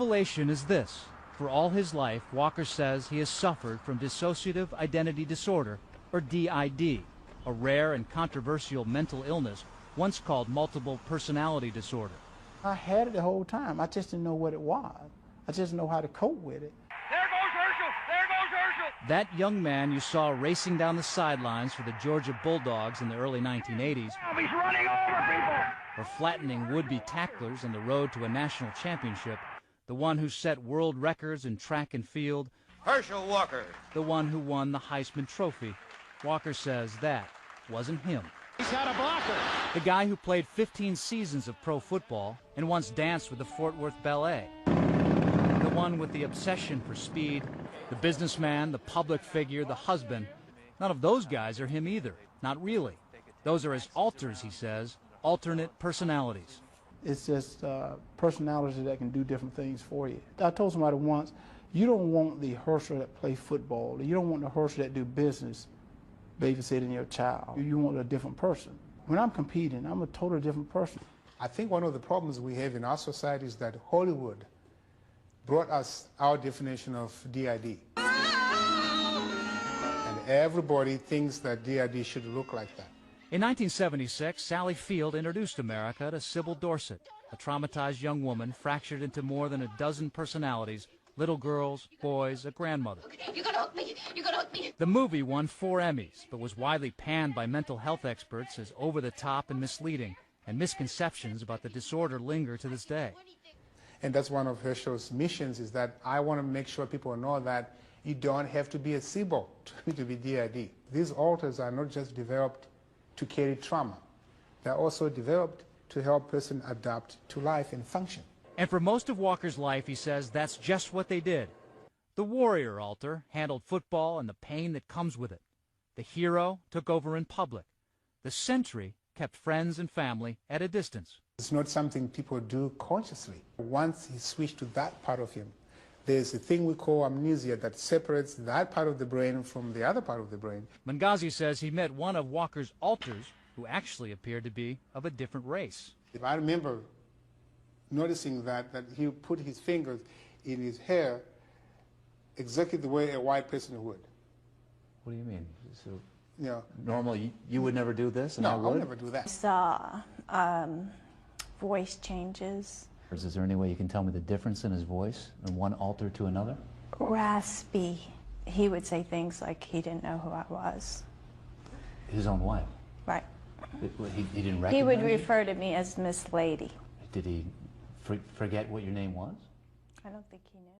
Revelation is this. For all his life, Walker says he has suffered from dissociative identity disorder, or DID, a rare and controversial mental illness once called multiple personality disorder. I had it the whole time. I just didn't know what it was. I just didn't know how to cope with it. There goes Herschel! There goes Herschel! That young man you saw racing down the sidelines for the Georgia Bulldogs in the early 1980s, He's running over people! or flattening would-be tacklers on the road to a national championship, the one who set world records in track and field, Herschel Walker. the one who won the Heisman Trophy, Walker says that wasn't him. He's got a blocker. The guy who played 15 seasons of pro football and once danced with the Fort Worth Ballet. The one with the obsession for speed, the businessman, the public figure, the husband. None of those guys are him either. Not really. Those are his alters, he says, alternate personalities. It's just personality that can do different things for you. I told somebody once, you don't want the Herschel that play football. You don't want the Herschel that do business babysitting your child. You want a different person. When I'm competing, I'm a totally different person. I think one of the problems we have in our society is that Hollywood brought us our definition of DID. And everybody thinks that DID should look like that. In 1976, Sally Field introduced America to Sybil Dorsett, a traumatized young woman fractured into more than a dozen personalities, little girls, boys, a grandmother. You gotta hook me! You gotta hook me! The movie won 4 Emmys, but was widely panned by mental health experts as over-the-top and misleading, and misconceptions about the disorder linger to this day. And that's one of Herschel's missions, is that I want to make sure people know that you don't have to be a SIBO to be DID. These alters are not just developed to carry trauma. They're also developed to help a person adapt to life and function. And for most of Walker's life, he says that's just what they did. The warrior alter handled football and the pain that comes with it. The hero took over in public. The sentry kept friends and family at a distance. It's not something people do consciously. Once he switched to that part of him, there's a thing we call amnesia that separates that part of the brain from the other part of the brain. Mangazi says he met one of Walker's alters who actually appeared to be of a different race. If I remember noticing that he put his fingers in his hair exactly the way a white person would. What do you mean? So, you know, normally you would never do this, and I no, would? I'll never do that. Saw voice changes. Is there any way you can tell me the difference in his voice from one alter to another? Raspy. He would say things like he didn't know who I was. His own wife? Right. He didn't recognize He would you? refer to me as Miss Lady. Did he forget what your name was? I don't think he knew.